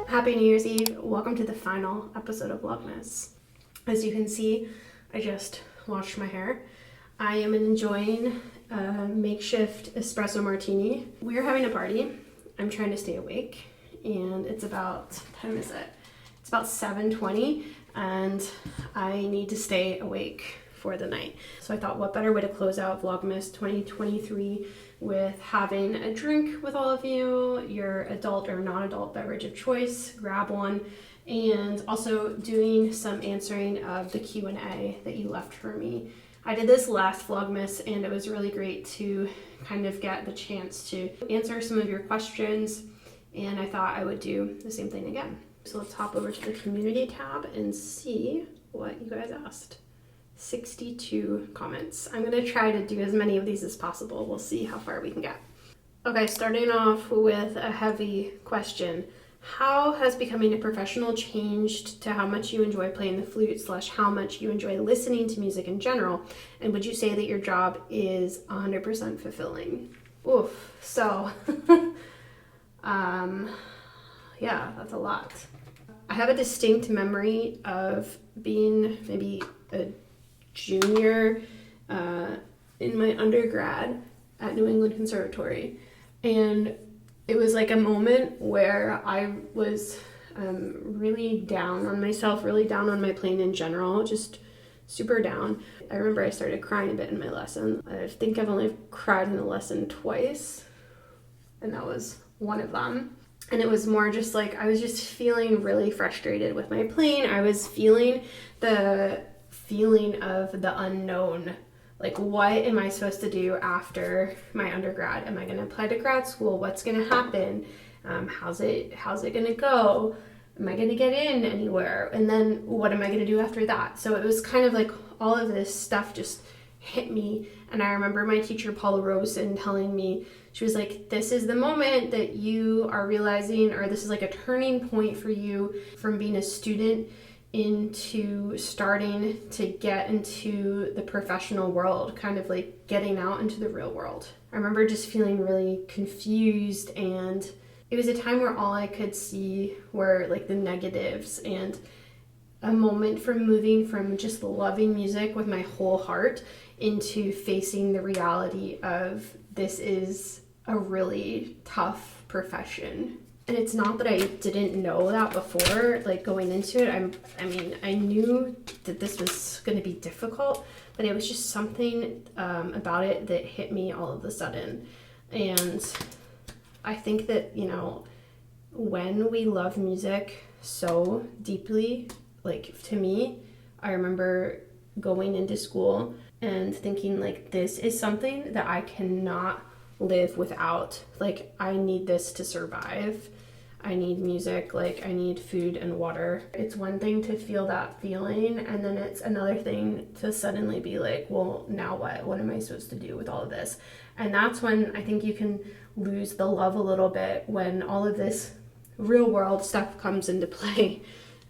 Happy New Year's Eve. Welcome to the final episode of Vlogmas. As you can see, I just washed my hair. I am enjoying a makeshift espresso martini. We are having a party. I'm trying to stay awake and it's about, what time is it? It's about 7:20 and I need to stay awake for the night. So I thought what better way to close out Vlogmas 2023 with having a drink with all of you, your adult or non-adult beverage of choice, grab one, and also doing some answering of the Q&A that you left for me. I did this last Vlogmas and it was really great to kind of get the chance to answer some of your questions, and I thought I would do the same thing again. So let's hop over to the community tab and see what you guys asked. 62 comments. I'm gonna try to do as many of these as possible. We'll see how far we can get. Okay, starting off with a heavy question. How has becoming a professional changed to how much you enjoy playing the flute / how much you enjoy listening to music in general? And would you say that your job is 100% fulfilling? Oof, so, yeah, that's a lot. I have a distinct memory of being maybe a junior in my undergrad at New England Conservatory, and it was like a moment where I was really down on myself, really down on my playing in general, just super down. I remember I started crying a bit in my lesson. I think I've only cried in a lesson twice, and that was one of them. And it was more just like I was just feeling really frustrated with my playing. I was feeling the feeling of the unknown. Like, what am I supposed to do after my undergrad? Am I going to apply to grad school? What's going to happen? How's it going to go? Am I going to get in anywhere? And then what am I going to do after that? So it was kind of like all of this stuff just hit me. And I remember my teacher, Paula Robeson, telling me, she was like, this is the moment that you are realizing, or this is like a turning point for you from being a student into starting to get into the professional world, kind of like getting out into the real world. I remember just feeling really confused, and it was a time where all I could see were like the negatives, and a moment from moving from just loving music with my whole heart into facing the reality of this is a really tough profession. And it's not that I didn't know that before, like going into it. I mean, I knew that this was going to be difficult, but it was just something about it that hit me all of a sudden. And I think that, you know, when we love music so deeply, like to me, I remember going into school and thinking like, this is something that I cannot live without. Like, I need this to survive. I need music, like I need food and water. It's one thing to feel that feeling, and then it's another thing to suddenly be like, well, now what? What am I supposed to do with all of this? And that's when I think you can lose the love a little bit, when all of this real world stuff comes into play.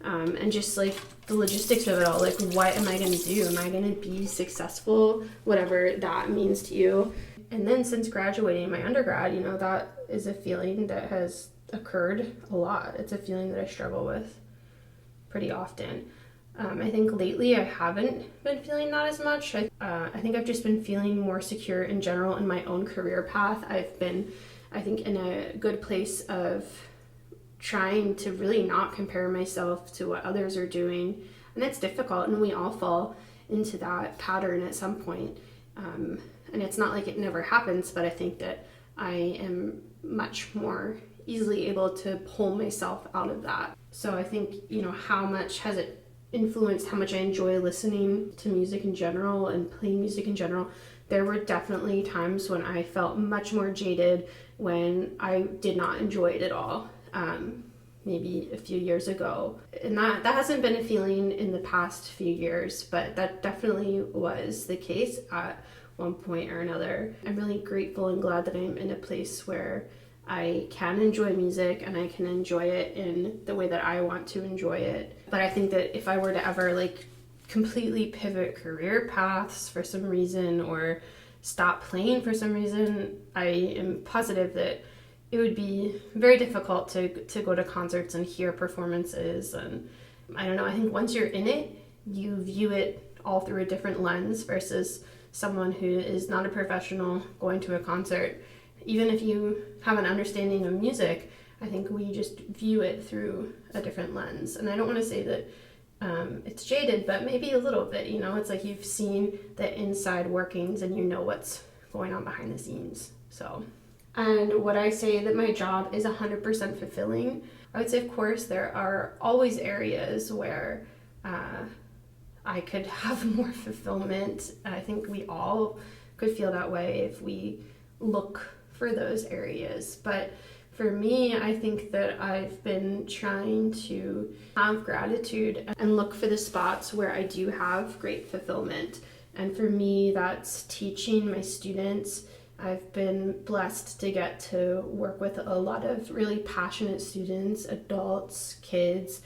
And just like the logistics of it all, like what am I going to do? Am I going to be successful? Whatever that means to you. And then since graduating my undergrad, you know, that is a feeling that has occurred a lot. It's a feeling that I struggle with pretty often. I think lately I haven't been feeling that as much. I think I've just been feeling more secure in general in my own career path. I've been, I think, in a good place of trying to really not compare myself to what others are doing. And that's difficult, and we all fall into that pattern at some point. And it's not like it never happens, but I think that I am much more easily able to pull myself out of that. So I think, how much has it influenced how much I enjoy listening to music in general and playing music in general? There were definitely times when I felt much more jaded, when I did not enjoy it at all. Maybe a few years ago. And that hasn't been a feeling in the past few years, but that definitely was the case at one point or another. I'm really grateful and glad that I'm in a place where I can enjoy music and I can enjoy it in the way that I want to enjoy it. But I think that if I were to ever completely pivot career paths for some reason or stop playing for some reason, I am positive that it would be very difficult to go to concerts and hear performances. And I don't know, I think once you're in it, you view it all through a different lens versus someone who is not a professional going to a concert. Even if you have an understanding of music, I think we just view it through a different lens. And I don't want to say that it's jaded, but maybe a little bit, it's like you've seen the inside workings and you know what's going on behind the scenes. So, and would I say that my job is 100% fulfilling? I would say, of course, there are always areas where I could have more fulfillment. I think we all could feel that way if we look for those areas. But for me, I think that I've been trying to have gratitude and look for the spots where I do have great fulfillment. And for me, that's teaching my students. I've been blessed to get to work with a lot of really passionate students, adults, kids,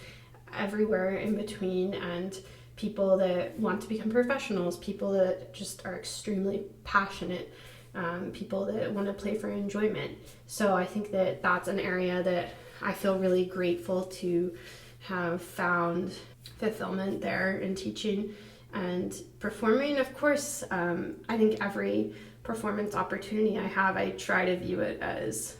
everywhere in between, and people that want to become professionals, people that just are extremely passionate, people that want to play for enjoyment. So I think that that's an area that I feel really grateful to have found fulfillment there in teaching and performing. Of course, I think every performance opportunity I have, I try to view it as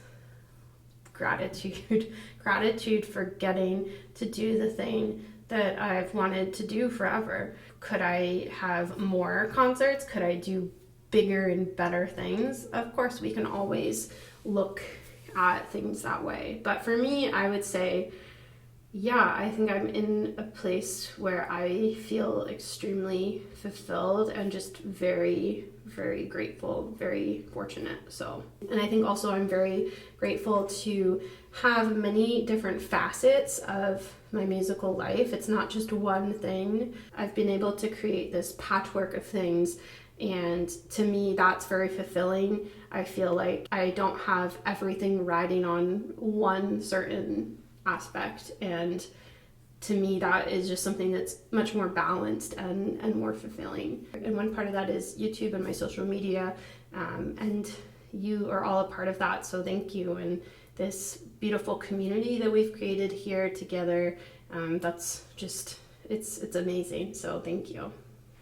gratitude for getting to do the thing that I've wanted to do forever. Could I have more concerts? Could I do bigger and better things? Of course, we can always look at things that way. But for me, I would say, yeah, I think I'm in a place where I feel extremely fulfilled and just very, very grateful, very fortunate. So, and I think also I'm very grateful to have many different facets of my musical life. It's not just one thing. I've been able to create this patchwork of things, and to me, that's very fulfilling. I feel like I don't have everything riding on one certain aspect, and to me that is just something that's much more balanced and more fulfilling. And one part of that is YouTube and my social media, and you are all a part of that, so thank you. And this beautiful community that we've created here together, that's just, it's amazing, so thank you.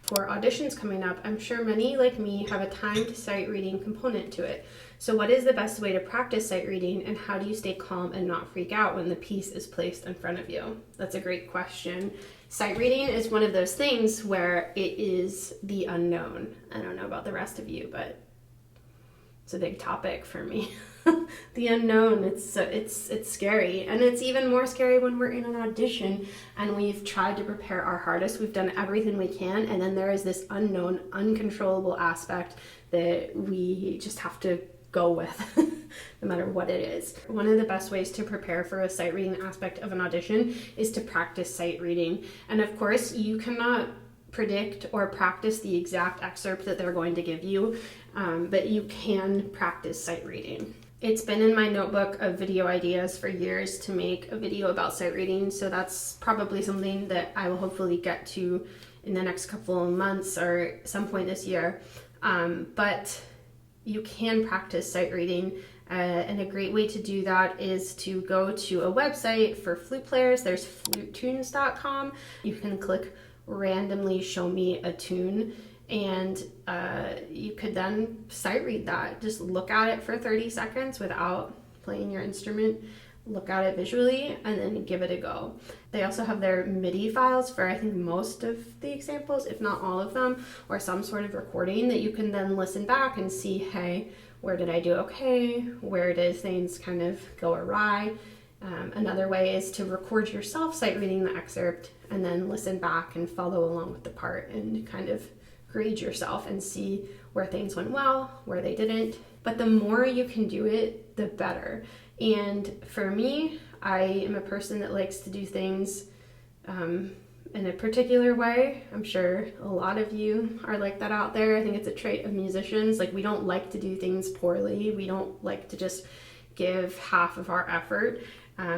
For auditions coming up, I'm sure many like me have a timed sight reading component to it. So what is the best way to practice sight reading, and how do you stay calm and not freak out when the piece is placed in front of you? That's a great question. Sight reading is one of those things where it is the unknown. I don't know about the rest of you, but it's a big topic for me. The unknown, it's scary, and it's even more scary when we're in an audition and we've tried to prepare our hardest, we've done everything we can, and then there is this unknown, uncontrollable aspect that we just have to go with no matter what it is. One of the best ways to prepare for a sight reading aspect of an audition is to practice sight reading. And of course, you cannot predict or practice the exact excerpt that they're going to give you, but you can practice sight reading. It's been in my notebook of video ideas for years to make a video about sight reading, so that's probably something that I will hopefully get to in the next couple of months or some point this year. But you can practice sight reading, and a great way to do that is to go to a website for flute players. There's flutetunes.com. You can click randomly show me a tune, and you could then sight read that. Just look at it for 30 seconds without playing your instrument. look at it visually, and then give it a go. They also have their MIDI files for I think most of the examples, if not all of them, or some sort of recording that you can then listen back and see, hey, where did I do okay? Where did things kind of go awry? Another way is to record yourself sight reading the excerpt and then listen back and follow along with the part and kind of grade yourself and see where things went well, where they didn't. But the more you can do it, the better. And for me, I am a person that likes to do things in a particular way. I'm sure a lot of you are like that out there. I think it's a trait of musicians. Like, we don't like to do things poorly. We don't like to just give half of our effort.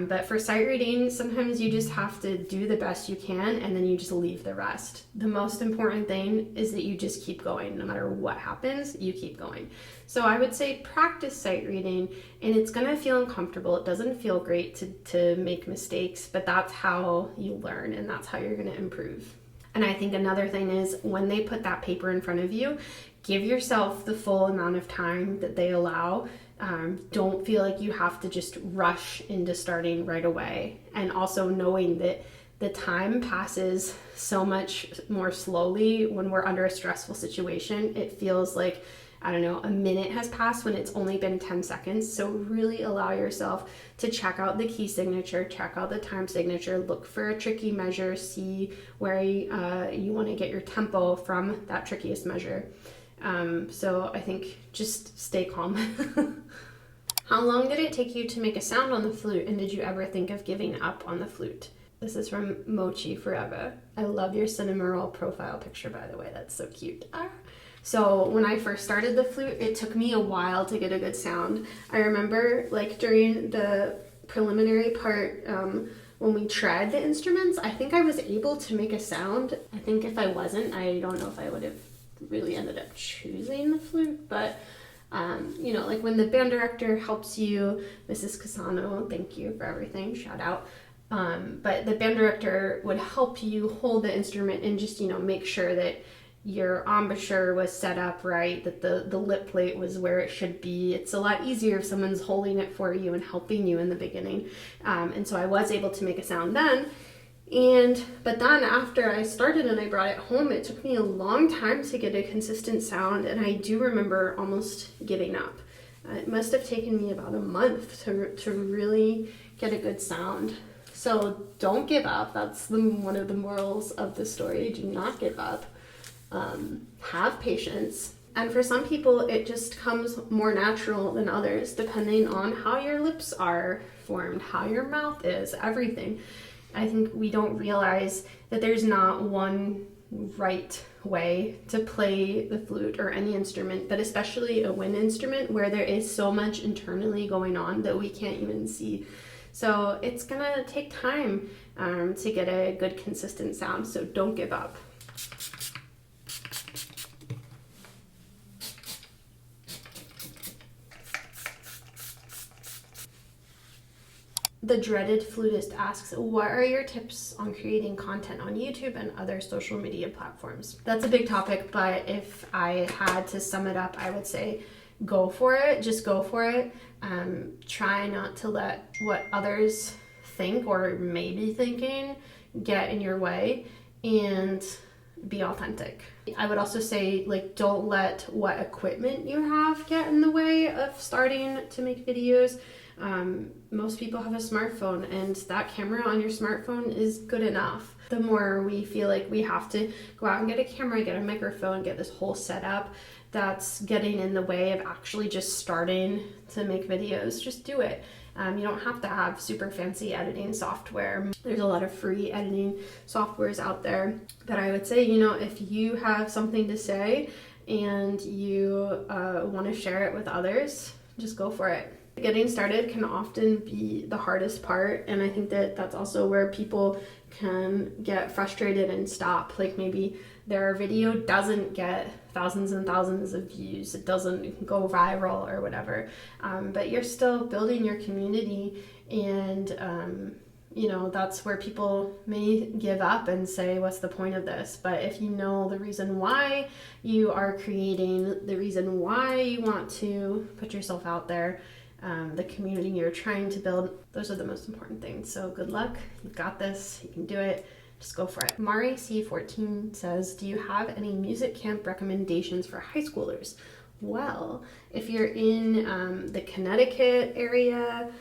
But for sight reading, sometimes you just have to do the best you can and then you just leave the rest. The most important thing is that you just keep going. No matter what happens, you keep going. So I would say practice sight reading, and it's going to feel uncomfortable. It doesn't feel great to make mistakes, but that's how you learn and that's how you're going to improve. And I think another thing is when they put that paper in front of you, give yourself the full amount of time that they allow. Don't feel like you have to just rush into starting right away. And also knowing that the time passes so much more slowly when we're under a stressful situation. It feels like, I don't know, a minute has passed when it's only been 10 seconds. So really allow yourself to check out the key signature, check out the time signature, look for a tricky measure, see where you want to get your tempo from that trickiest measure. So I think just stay calm. How long did it take you to make a sound on the flute, and did you ever think of giving up on the flute? This is from Mochi Forever. I love your cinema roll profile picture, by the way. That's so cute. So when I first started the flute, it took me a while to get a good sound. I remember like during the preliminary part, when we tried the instruments, I think I was able to make a sound. I think if I wasn't, I don't know if I would have really ended up choosing the flute, but like when the band director helps you, Mrs. Casano, thank you for everything, shout out. But the band director would help you hold the instrument and just, make sure that your embouchure was set up right, that the lip plate was where it should be. It's a lot easier if someone's holding it for you and helping you in the beginning. And so I was able to make a sound then. But then after I started and I brought it home, it took me a long time to get a consistent sound, and I do remember almost giving up. It must have taken me about a month to really get a good sound. So don't give up. That's one of the morals of the story. Do not give up. Have patience. And for some people, it just comes more natural than others, depending on how your lips are formed, how your mouth is, everything. I think we don't realize that there's not one right way to play the flute or any instrument, but especially a wind instrument where there is so much internally going on that we can't even see. So it's gonna take time to get a good consistent sound, so don't give up. The Dreaded Flutist asks, what are your tips on creating content on YouTube and other social media platforms? That's a big topic, but if I had to sum it up, I would say go for it. Just go for it. Try not to let what others think or may be thinking get in your way, and be authentic. I would also say, don't let what equipment you have get in the way of starting to make videos. Most people have a smartphone, and that camera on your smartphone is good enough. The more we feel like we have to go out and get a camera, get a microphone, get this whole setup, that's getting in the way of actually just starting to make videos. Just do it. You don't have to have super fancy editing software. There's a lot of free editing softwares out there. But I would say, if you have something to say and you want to share it with others, just go for it. Getting started can often be the hardest part, and I think that that's also where people can get frustrated and stop. Like maybe their video doesn't get thousands and thousands of views, it doesn't go viral or whatever, but you're still building your community, and that's where people may give up and say, what's the point of this? But if you know the reason why you are creating, the reason why you want to put yourself out there, the community you're trying to build. Those are the most important things. So good luck. You've got this. You can do it. Just go for it. Mari C14 says, do you have any music camp recommendations for high schoolers? Well, if you're in the Connecticut area,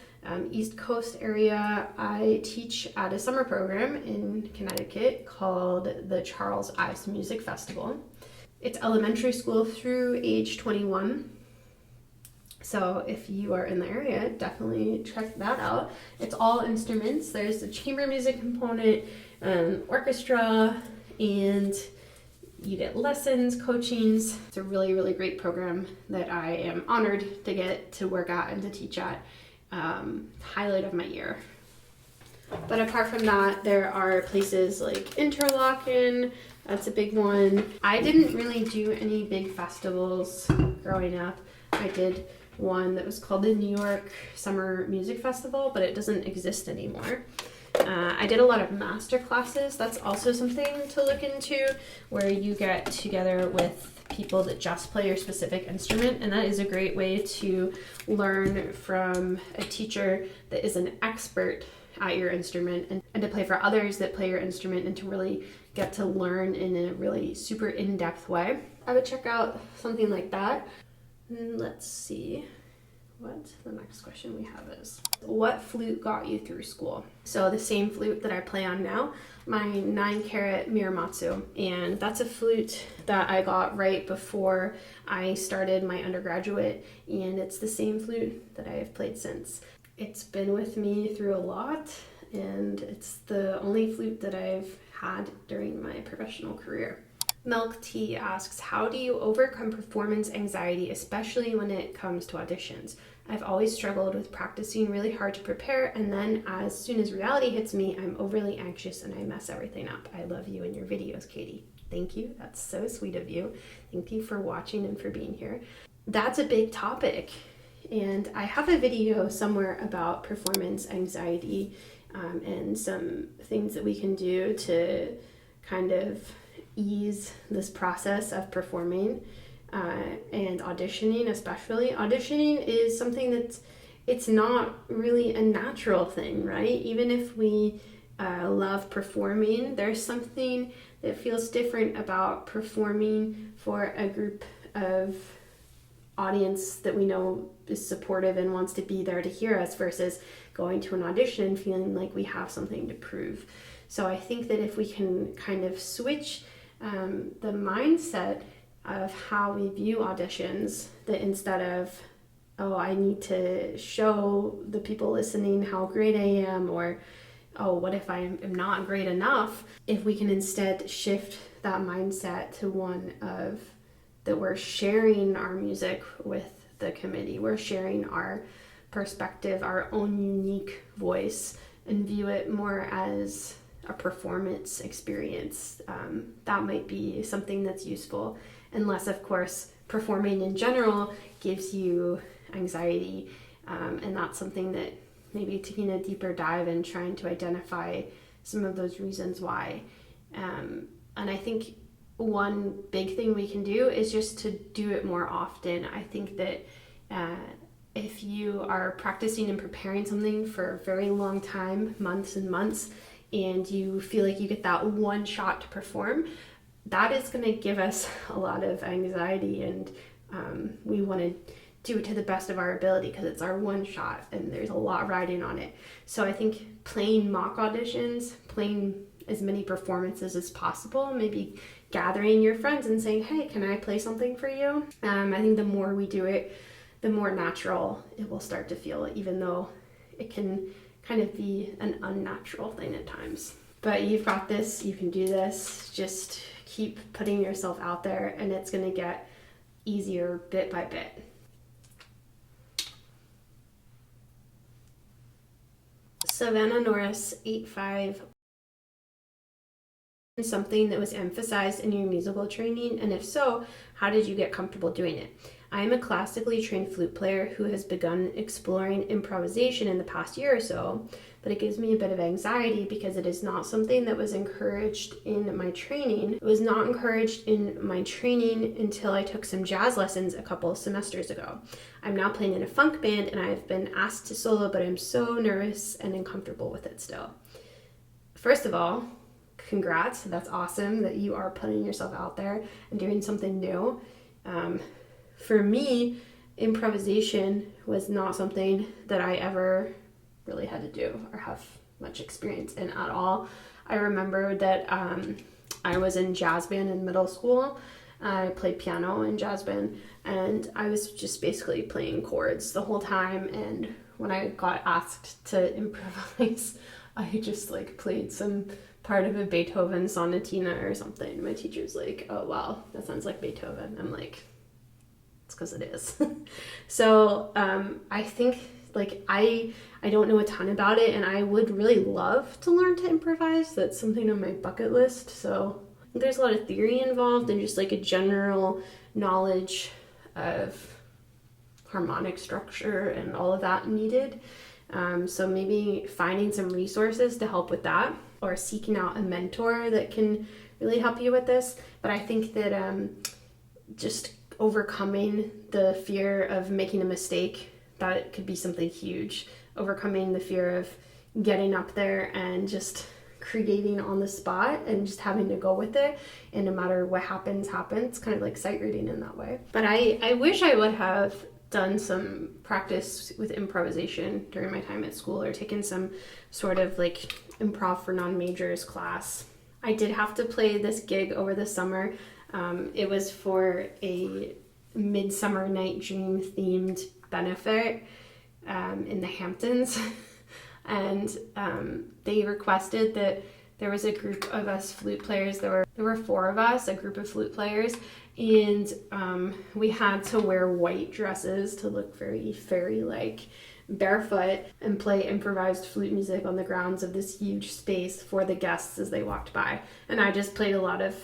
East Coast area, I teach at a summer program in Connecticut called the Charles Ives Music Festival. It's elementary school through age 21. So if you are in the area, definitely check that out. It's all instruments. There's a chamber music component, orchestra, and you get lessons, coachings. It's a really, really great program that I am honored to get to work at and to teach at. Highlight of my year. But apart from that, there are places like Interlochen. That's a big one. I didn't really do any big festivals growing up. I did one that was called the New York Summer Music Festival, but it doesn't exist anymore. I did a lot of master classes. That's also something to look into, where you get together with people that just play your specific instrument, and that is a great way to learn from a teacher that is an expert at your instrument, and to play for others that play your instrument, and to really get to learn in a really super in-depth way. I would check out something like that. Let's see what the next question we have is. What flute got you through school? So the same flute that I play on now, my 9-carat Miramatsu, and that's a flute that I got right before I started my undergraduate, and it's the same flute that I have played since. It's been with me through a lot, and it's the only flute that I've had during my professional career. Milk Tea asks, how do you overcome performance anxiety, especially when it comes to auditions? I've always struggled with practicing really hard to prepare, and then as soon as reality hits me, I'm overly anxious and I mess everything up. I love you and your videos, Katie. Thank you. That's so sweet of you. Thank you for watching and for being here. That's a big topic, and I have a video somewhere about performance anxiety and some things that we can do to kind of ease this process of performing and auditioning. Especially auditioning is something it's not really a natural thing, right? Even if we love performing, there's something that feels different about performing for a group of audience that we know is supportive and wants to be there to hear us, versus going to an audition feeling like we have something to prove. So I think that if we can kind of switch the mindset of how we view auditions, that instead of, oh, I need to show the people listening how great I am, or, oh, what if I am not great enough? If we can instead shift that mindset to one of that we're sharing our music with the committee, we're sharing our perspective, our own unique voice, and view it more as a performance experience, that might be something that's useful. Unless, of course, performing in general gives you anxiety, and that's something that maybe taking a deeper dive and trying to identify some of those reasons why. And I think one big thing we can do is just to do it more often. I think that if you are practicing and preparing something for a very long time, months and months, and you feel like you get that one shot to perform, that is going to give us a lot of anxiety, and we want to do it to the best of our ability because it's our one shot and there's a lot riding on it. So I think playing mock auditions, playing as many performances as possible, maybe gathering your friends and saying, hey, can I play something for you? I think the more we do it, the more natural it will start to feel, even though it can kind of be an unnatural thing at times. But you've got this, you can do this, just keep putting yourself out there, and it's going to get easier bit by bit. Savannah Norris 85, something that was emphasized in your musical training, and if so, how did you get comfortable doing it? I am a classically trained flute player who has begun exploring improvisation in the past year or so, but it gives me a bit of anxiety because it is not something that was encouraged in my training. It was not encouraged in my training until I took some jazz lessons a couple of semesters ago. I'm now playing in a funk band and I've been asked to solo, but I'm so nervous and uncomfortable with it still. First of all, congrats. That's awesome that you are putting yourself out there and doing something new. For me, improvisation was not something that I ever really had to do or have much experience in at all. I remember that I was in jazz band in middle school. I played piano in jazz band, and I was just basically playing chords the whole time. And when I got asked to improvise, I just like played some part of a Beethoven sonatina or something. My teacher's like, "Oh wow, that sounds like Beethoven." I'm like, it's because it is. So I think like I don't know a ton about it, and I would really love to learn to improvise. That's something on my bucket list. So there's a lot of theory involved and just like a general knowledge of harmonic structure and all of that needed. So maybe finding some resources to help with that, or seeking out a mentor that can really help you with this. But I think that just overcoming the fear of making a mistake, that could be something huge. Overcoming the fear of getting up there and just creating on the spot and just having to go with it, and no matter what happens, kind of like sight reading in that way. But I wish I would have done some practice with improvisation during my time at school, or taken some sort of like improv for non-majors class. I did have to play this gig over the summer. It was for a Midsummer Night Dream themed benefit in the Hamptons. And they requested that there was a group of us flute players. There were 4 of us, a group of flute players, and we had to wear white dresses to look very fairy-like, barefoot, and play improvised flute music on the grounds of this huge space for the guests as they walked by. And I just played a lot of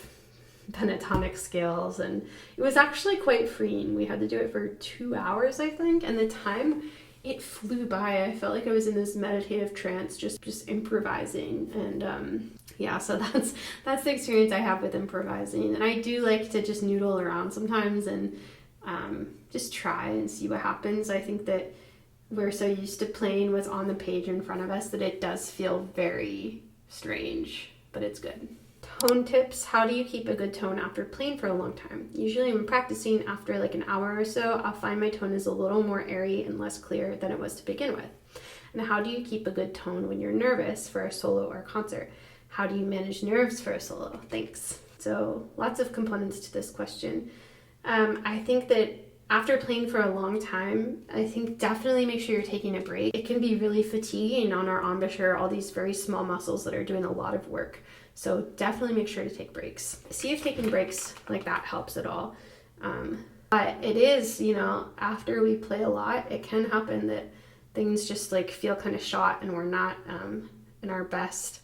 pentatonic scales, and it was actually quite freeing. We had to do it for 2 hours, I think, and the time, it flew by. I felt like I was in this meditative trance, just improvising. And yeah, so that's the experience I have with improvising. And I do like to just noodle around sometimes and just try and see what happens. I think that we're so used to playing what's on the page in front of us that it does feel very strange, but it's good. Tone tips. How do you keep a good tone after playing for a long time? Usually when practicing, after like an hour or so, I'll find my tone is a little more airy and less clear than it was to begin with. And how do you keep a good tone when you're nervous for a solo or a concert? How do you manage nerves for a solo? Thanks. So lots of components to this question. I think that after playing for a long time, I think definitely make sure you're taking a break. It can be really fatiguing on our embouchure, all these very small muscles that are doing a lot of work. So definitely make sure to take breaks. See if taking breaks like that helps at all. But it is, after we play a lot, it can happen that things just like feel kind of shot and we're not in our best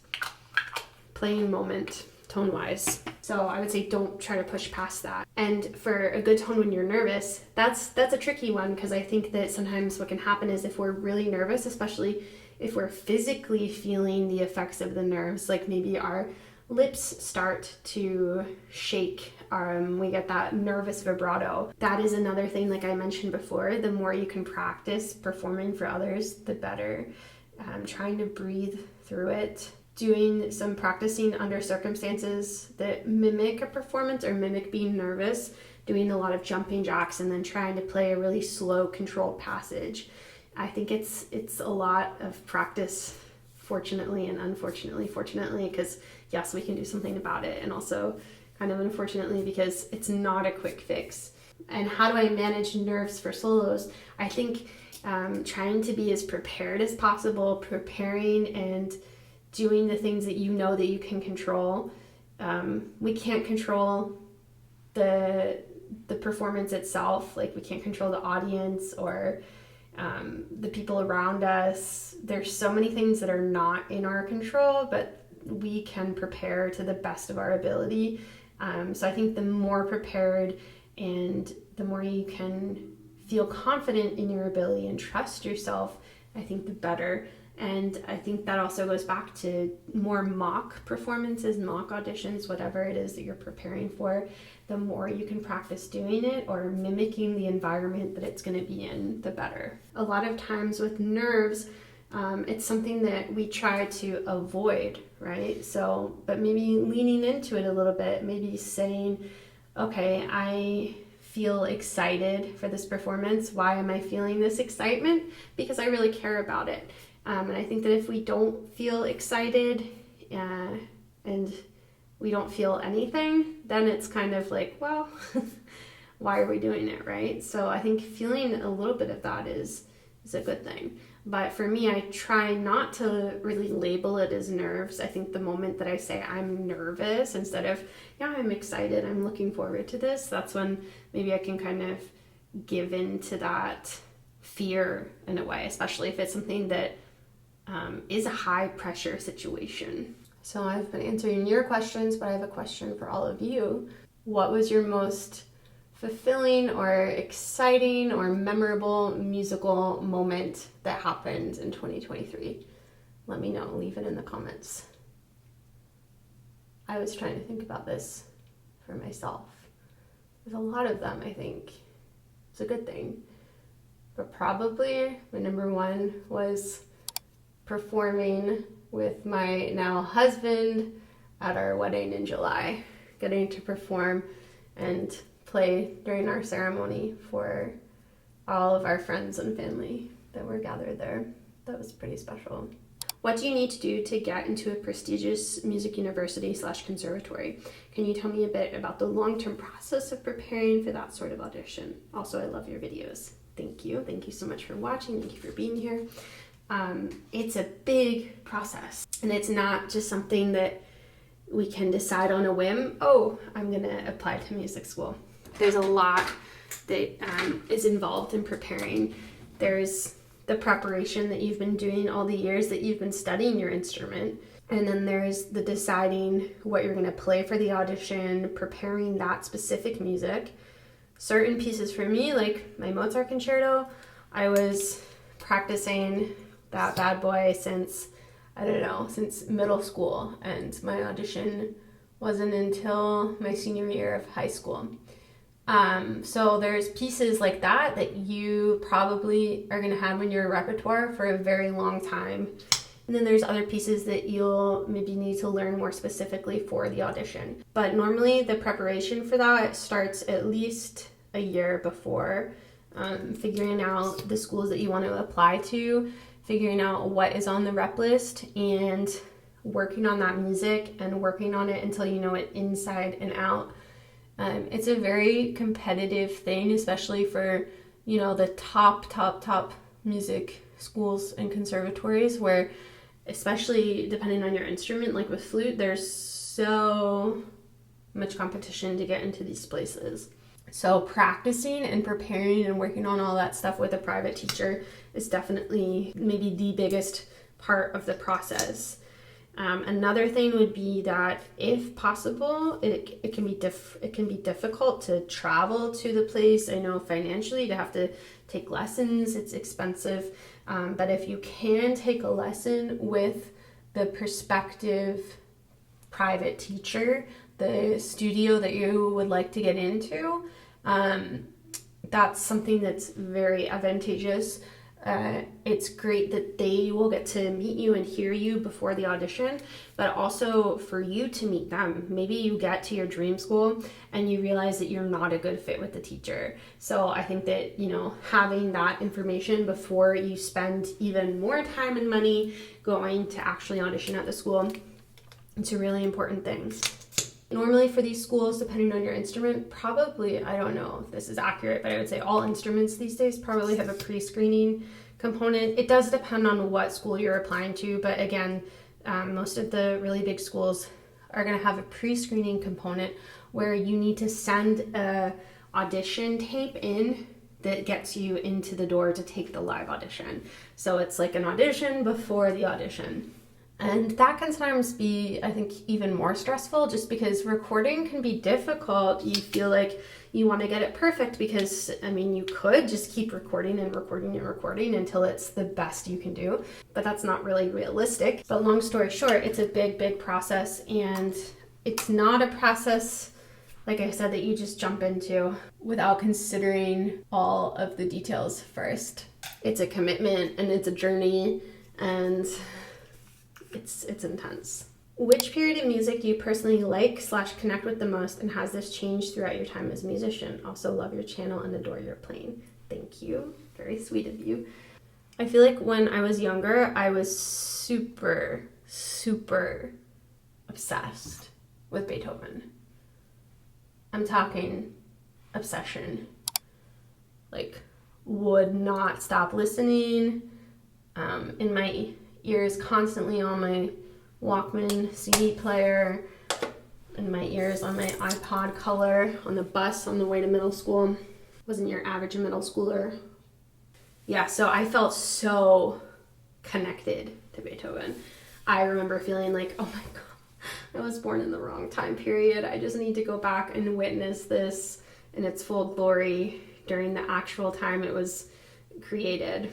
playing moment tone-wise. So I would say don't try to push past that. And for a good tone when you're nervous, that's a tricky one, because I think that sometimes what can happen is if we're really nervous, especially if we're physically feeling the effects of the nerves, like maybe our lips start to shake, we get that nervous vibrato. That is another thing, like I mentioned before, the more you can practice performing for others, the better. Trying to breathe through it, doing some practicing under circumstances that mimic a performance or mimic being nervous, doing a lot of jumping jacks and then trying to play a really slow controlled passage. I think it's a lot of practice, fortunately and unfortunately. Fortunately, because yes, we can do something about it, and also kind of unfortunately because it's not a quick fix. And how do I manage nerves for solos? I think trying to be as prepared as possible, preparing and doing the things that you know that you can control. We can't control the performance itself, like we can't control the audience or the people around us. There's so many things that are not in our control, but we can prepare to the best of our ability. So I think the more prepared and the more you can feel confident in your ability and trust yourself, I think the better. And I think that also goes back to more mock performances, mock auditions, whatever it is that you're preparing for. The more you can practice doing it or mimicking the environment that it's going to be in, the better. A lot of times with nerves, it's something that we try to avoid, right? So, but maybe leaning into it a little bit, maybe saying, okay, I feel excited for this performance. Why am I feeling this excitement? Because I really care about it. And I think that if we don't feel excited and we don't feel anything, then it's kind of like, well, why are we doing it, right? So I think feeling a little bit of that is a good thing. But for me, I try not to really label it as nerves. I think the moment that I say I'm nervous, instead of, yeah, I'm excited, I'm looking forward to this, that's when maybe I can kind of give in to that fear in a way, especially if it's something that is a high pressure situation. So I've been answering your questions, but I have a question for all of you. What was your most fulfilling or exciting or memorable musical moment that happened in 2023? Let me know, leave it in the comments. I was trying to think about this for myself. There's a lot of them, I think. It's a good thing. But probably my number one was performing with my now husband at our wedding in July, getting to perform and play during our ceremony for all of our friends and family that were gathered there. That was pretty special. What do you need to do to get into a prestigious music university / conservatory? Can you tell me a bit about the long-term process of preparing for that sort of audition? Also, I love your videos. Thank you. Thank you so much for watching. Thank you for being here. It's a big process, and it's not just something that we can decide on a whim. Oh, I'm gonna apply to music school. There's a lot that is involved in preparing. There's the preparation that you've been doing all the years that you've been studying your instrument, and then there's the deciding what you're gonna play for the audition, preparing that specific music. Certain pieces for me, like my Mozart concerto, I was practicing that bad boy since middle school, and my audition wasn't until my senior year of high school. So there's pieces like that you probably are gonna have in your repertoire for a very long time. And then there's other pieces that you'll maybe need to learn more specifically for the audition. But normally the preparation for that starts at least a year before, figuring out the schools that you want to apply to, figuring out what is on the rep list, and working on that music and working on it until you know it inside and out. It's a very competitive thing, especially for, the top music schools and conservatories, where, especially depending on your instrument, like with flute, there's so much competition to get into these places. So practicing and preparing and working on all that stuff with a private teacher is definitely maybe the biggest part of the process. Another thing would be that, if possible, it can be difficult to travel to the place. I know financially to have to take lessons, it's expensive. But if you can take a lesson with the prospective private teacher, the studio that you would like to get into, that's something that's very advantageous. It's great that they will get to meet you and hear you before the audition, but also for you to meet them. Maybe you get to your dream school and you realize that you're not a good fit with the teacher. So I think that, having that information before you spend even more time and money going to actually audition at the school, it's a really important thing. Normally for these schools, depending on your instrument, probably, I don't know if this is accurate, but I would say all instruments these days probably have a pre-screening component. It does depend on what school you're applying to, but again, most of the really big schools are going to have a pre-screening component where you need to send a audition tape in that gets you into the door to take the live audition. So it's like an audition before the audition. And that can sometimes be, I think, even more stressful just because recording can be difficult. You feel like you want to get it perfect because, I mean, you could just keep recording and recording and recording until it's the best you can do, but that's not really realistic. But long story short, it's a big, big process, and it's not a process, like I said, that you just jump into without considering all of the details first. It's a commitment and it's a journey, and it's intense. Which period of music do you personally like/connect with the most, and has this changed throughout your time as a musician? Also love your channel and adore your playing. Thank you. Very sweet of you. I feel like when I was younger, I was super, super obsessed with Beethoven. I'm talking obsession. Like, would not stop listening. In my ears, constantly on my Walkman CD player, in my ears on my iPod Color, on the bus on the way to middle school. Wasn't your average middle schooler. Yeah, so I felt so connected to Beethoven. I remember feeling like, oh my God, I was born in the wrong time period. I just need to go back and witness this in its full glory during the actual time it was created.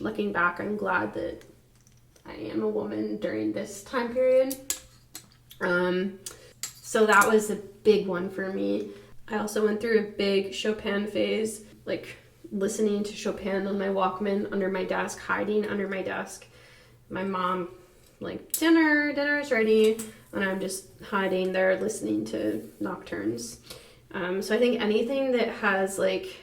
Looking back, I'm glad that I am a woman during this time period. So that was a big one for me. I also went through a big Chopin phase, like listening to Chopin on my Walkman under my desk, hiding under my desk. My mom, like, dinner's ready, and I'm just hiding there listening to nocturnes. So I think anything that has like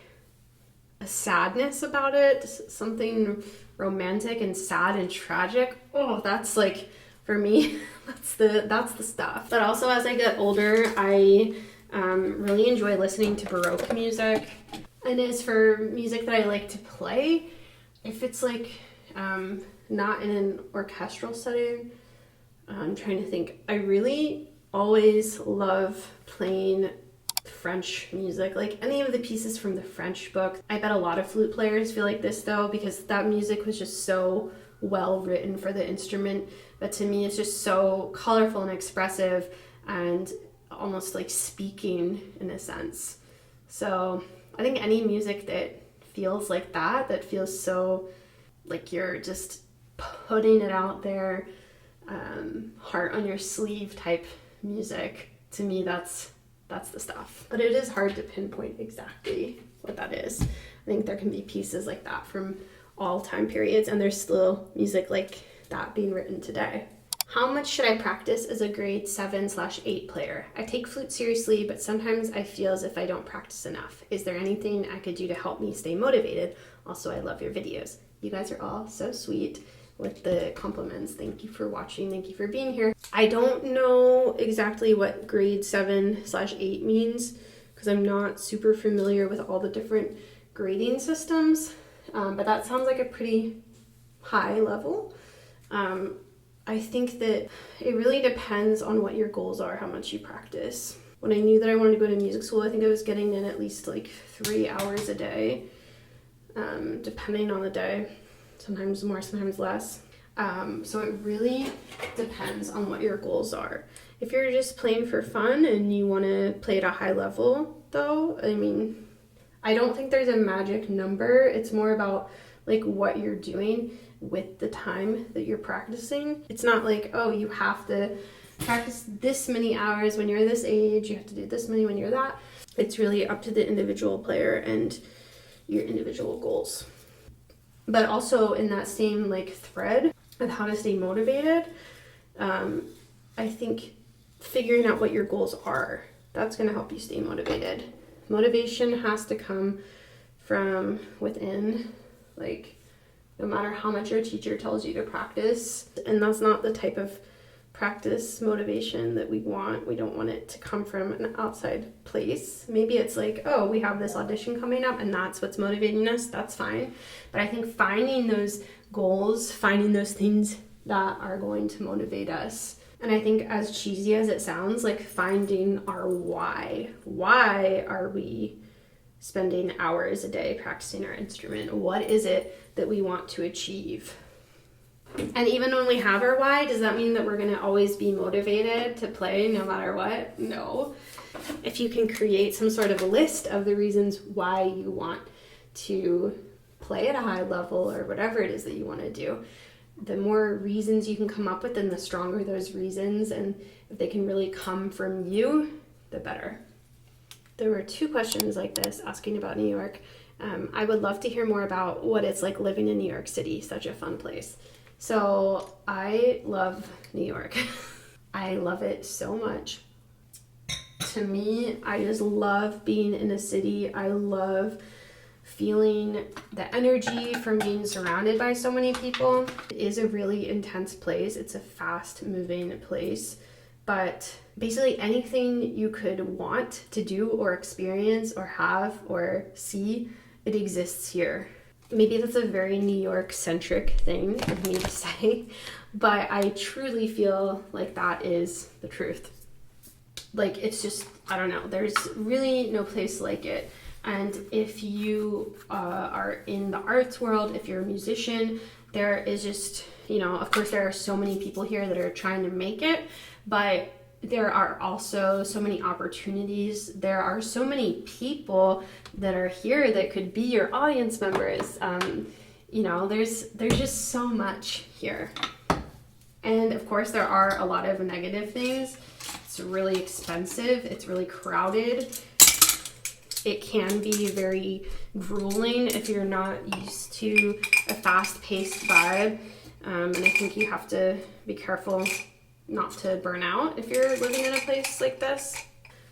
a sadness about it, something romantic and sad and tragic, oh, that's like, for me, that's the stuff. But also as I get older, I really enjoy listening to Baroque music. And as for music that I like to play, if it's like not in an orchestral setting, I'm trying to think. I really always love playing French music, like any of the pieces from the French book. I bet a lot of flute players feel like this though, because that music was just so well written for the instrument. But to me, it's just so colorful and expressive and almost like speaking in a sense. So I think any music that feels like that feels so like you're just putting it out there, heart on your sleeve type music, to me that's the stuff. But it is hard to pinpoint exactly what that is. I think there can be pieces like that from all time periods, and there's still music like that being written today. How much should I practice as a grade 7/8 player? I take flute seriously, but sometimes I feel as if I don't practice enough. Is there anything I could do to help me stay motivated? Also, I love your videos. You guys are all so sweet with the compliments. Thank you for watching. Thank you for being here. I don't know exactly what grade 7/8 means because I'm not super familiar with all the different grading systems, but that sounds like a pretty high level. I think that it really depends on what your goals are, how much you practice. When I knew that I wanted to go to music school, I think I was getting in at least like 3 hours a day, depending on the day. Sometimes more, sometimes less. So it really depends on what your goals are. If you're just playing for fun and you want to play at a high level, though, I mean, I don't think there's a magic number. It's more about like what you're doing with the time that you're practicing. It's not like, oh, you have to practice this many hours when you're this age, you have to do this many when you're that. It's really up to the individual player and your individual goals. But also in that same like thread of how to stay motivated, I think figuring out what your goals are, that's going to help you stay motivated. Motivation has to come from within, like no matter how much your teacher tells you to practice. And that's not the type of practice motivation that we want. We don't want it to come from an outside place. Maybe it's like, oh, we have this audition coming up and that's what's motivating us. That's fine. But I think finding those goals, finding those things that are going to motivate us. And I think as cheesy as it sounds, like finding our why. Why are we spending hours a day practicing our instrument? What is it that we want to achieve? And even when we have our why, does that mean that we're gonna always be motivated to play no matter what? No. If you can create some sort of a list of the reasons why you want to play at a high level or whatever it is that you want to do, the more reasons you can come up with and the stronger those reasons, and if they can really come from you, the better. There were 2 questions like this asking about New York. I would love to hear more about what it's like living in New York City, such a fun place. So I love New York. I love it so much. To me, I just love being in a city. I love feeling the energy from being surrounded by so many people. It is a really intense place. It's a fast moving place, but basically anything you could want to do or experience or have or see, it exists here. Maybe that's a very New York centric thing of me to say, but I truly feel like that is the truth. Like, it's just, I don't know, there's really no place like it. And if you are in the arts world, if you're a musician, there is just, you know, of course there are so many people here that are trying to make it, but there are also so many opportunities. There are so many people that are here that could be your audience members. You know, there's just so much here. And of course there are a lot of negative things. It's really expensive. It's really crowded. It can be very grueling if you're not used to a fast-paced vibe. And I think you have to be careful not to burn out if you're living in a place like this,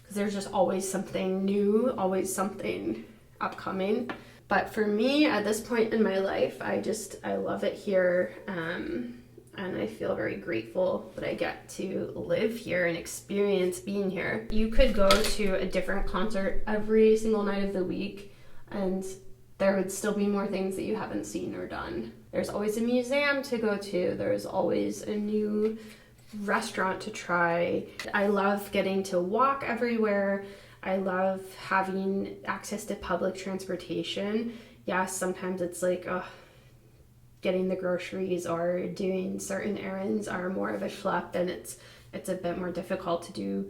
because there's just always something new, always something upcoming. But for me, at this point in my life, I love it here. And I feel very grateful that I get to live here and experience being here. You could go to a different concert every single night of the week, and there would still be more things that you haven't seen or done. There's always a museum to go to. There's always a new restaurant to try. I love getting to walk everywhere. I love having access to public transportation. Yes, sometimes it's like, getting the groceries or doing certain errands are more of a schlep, and it's a bit more difficult to do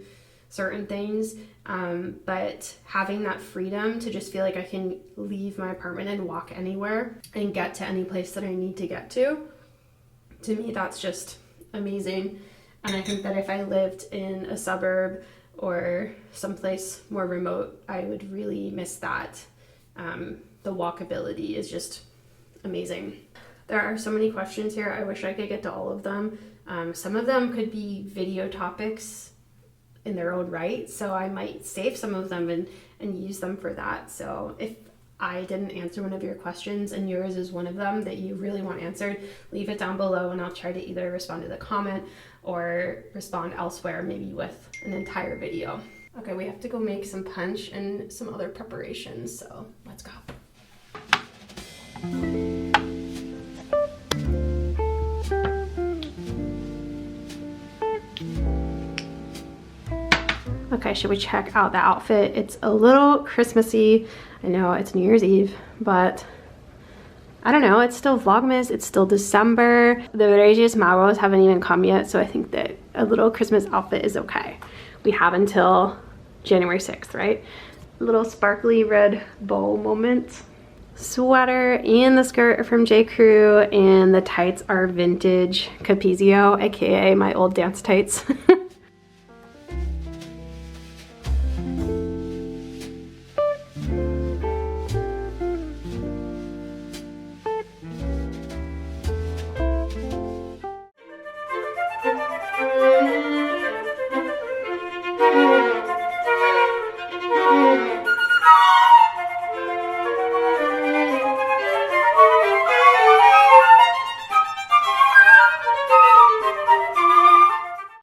certain things. But having that freedom to just feel like I can leave my apartment and walk anywhere and get to any place that I need to get to me, that's just amazing. And I think that if I lived in a suburb or someplace more remote, I would really miss that. The walkability is just amazing. There are so many questions here. I wish I could get to all of them. Some of them could be video topics in their own right, so I might save some of them and use them for that. So if I didn't answer one of your questions and yours is one of them that you really want answered, leave it down below and I'll try to either respond to the comment or respond elsewhere, maybe with an entire video. Okay, we have to go make some punch and some other preparations, so let's go. Okay, should we check out the outfit? It's a little Christmassy. I know it's New Year's Eve, but I don't know, it's still Vlogmas, it's still December. The Reyes Magos haven't even come yet, so I think that a little Christmas outfit is okay. We have until January 6th, right? A little sparkly red bow moment. Sweater and the skirt are from J. Crew, and the tights are vintage Capezio, aka my old dance tights.